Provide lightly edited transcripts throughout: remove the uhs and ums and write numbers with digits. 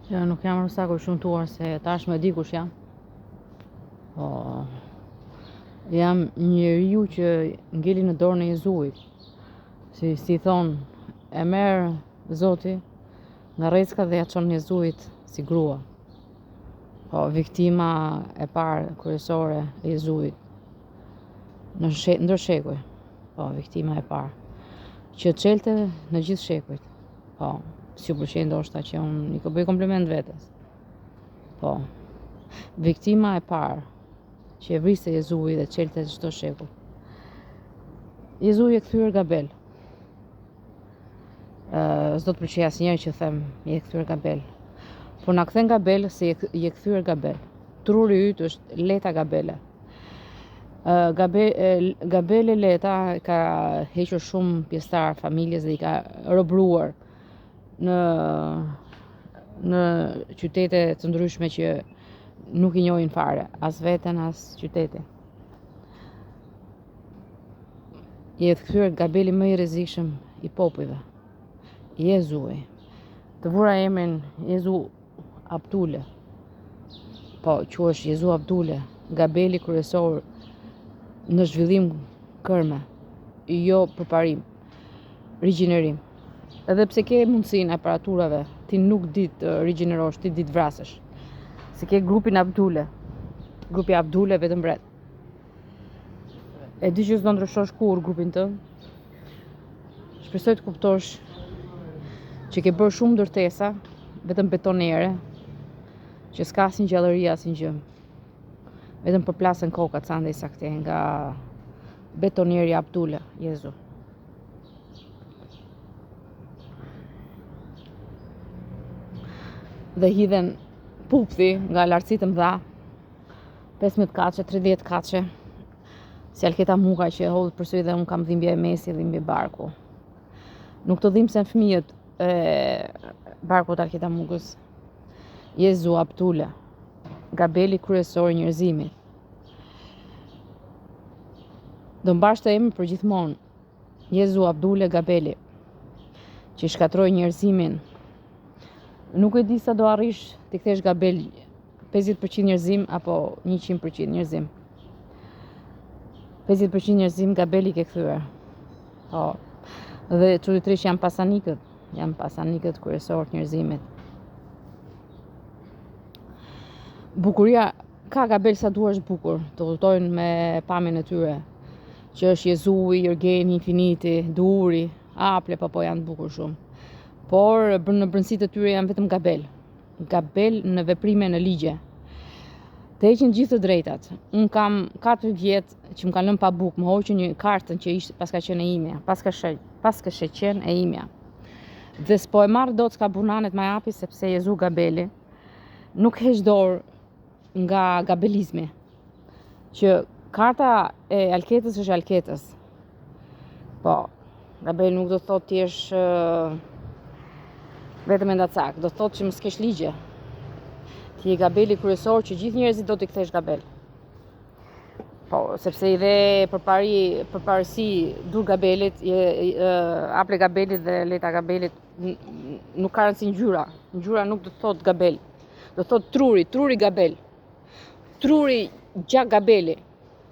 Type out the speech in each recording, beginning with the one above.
Ja, nuk jam rësakur shumëtuar se tash më di kush jam. Po, jam njeriu që ngeli në dorën e Jezuit. Si thonë, e merr Zoti nga rreca dhe ja çon Jezuit si grua. Po, viktima e parë kryesore e Jezuit. Ndër shekuj. Po, viktima e parë. Që çelte në gjithë shekujt. Po, si u pëlqej ndoshta që unë i bëj kompliment vetes. Po, viktima e parë që e vriste Jezui dhe çelte çdo shekull. Jezui e kthyer Gabel. S'do të pëlqej asnjëherë që them i e kthyer Gabel. Po na kthen Gabel se i e kthyer Gabel. Truri yt është leta Gabele. Gabele leta ka hequr shumë pjesëtar familjes dhe i ka robruar në qytete të ndryshme që nuk i njohin fare, as veten as qytetin. I e kthyer Gabeli më i rrezikshëm i popujve. Jezui. Të vura emrin Jezu Abdule. Po, quhesh Jezu Abdule, Gabeli kryesor në zhvillim kërme, jo përparim, rigjenerim. Edhe pse ke mundësinë e aparaturave, ti nuk ditë rigjenerosh, ti ditë vrasësh. Se ke grupin Abdule. Grupi Abdule vetëm mbret. E di që s'do ndryshosh kur grupin tënd. Shpresoj të kuptosh që ke bërë shumë ndërtesa, vetëm betonere, që s'ka asnjë gjallëri asnjë gjë. Vetëm përplasën kokat sa ndej sakte nga betonieri Abdule, Jezu. Dhe hidhen pupthi nga lartësi të mëdha, 15 kaçe, 30 kaçe, si Alketa Muka që hodhët përsëri dhe unë kam dhimbje e mesi, dhimbje barku. Nuk të dhimbsen fëmijët e barkut Alketa Mukës. Jezu Abdule, Gabeli kryesor i njerëzimit. Do mbash të emrin për gjithmonë. Jezu Abdule Gabeli, që shkatroi njerëzimin. Nuk e di sa do arrish të kthesh Gabel 50% njerëzim apo 100% njerëzim. 50% njerëzim Gabeli ke kthyer. Po. Dhe çuditërisht janë pasanikët kryesor të njerëzimit. Bukuria ka Gabel sa duash bukur, të udhtojnë me pamjen e tyre, që është Jezui, Jërgeni, Infiniti, Duri, Aple, po janë bukur shumë. Por në brëndësitë të tyre janë vetëm Gabel. Gabel në veprime në ligje. Të heqin gjithë të drejtat. Unë kam 4 vjet që më kanë lënë pa bukë, më hoqën një kartën që ishte paska qenë e imja, paska qenë e imja. Dhe s'po e marr dot s'ka bunanet ma japi sepse Jezu Gabeli nuk heq dorë nga gabelizmi. Që karta e Alketës është Alketës. Po, Gabeli nuk do të thotë ti jesh vetëm endacak, do të thotë që më s'kesh ligje. Ti je Gabeli kryesor që gjithë njerëzit do t'i kthesh Gabel. Po, sepse i dhe përparësi dur Gabelit, Aple Gabelit dhe leta Gabelit nuk ka rëndësi ngjyra. Ngjyra nuk do të thotë Gabel. Do të thotë truri Gabel. Truri gjak Gabeli.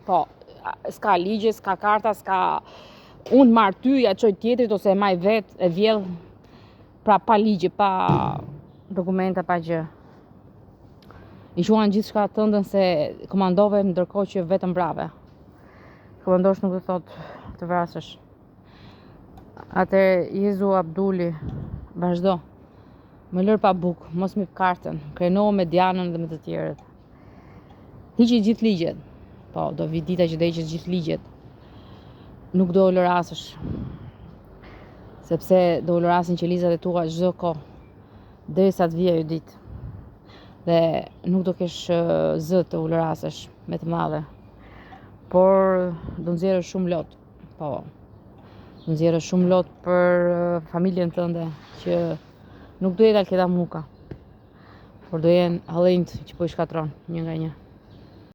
Po, s'ka ligje, s'ka karta, s'ka unë marr ty, ja çoj tjetrit ose e maj vet, e vjedh. Pra pa ligje, pa dokumenta, pa gjë. I quan gjithçka tëndën se komandove ndërkohë që vetëm brave. Komandosh nuk do thotë të vrasësh. Atëherë Jezu Abduli, vazhdo. Më lër pa bukë, mos më jep kartën, krenohu me Dianën dhe me të tjerët. Hiqi gjithë ligjet. Po, do vi dita që do hiqesh gjithë ligjet. Nuk do lërasësh. Sepse do lërasin qelizat e tua çdo kohë, derisa të vijë ajo ditë. Dhe nuk do kesh zë të ulërasësh me të madhe. Por do nxjerrësh shumë lot. Po. Do nxjerrësh shumë lot për familjen tënde që nuk do jetë Alketa Muka. Por do jenë hallinjt që po i shkatron një nga një.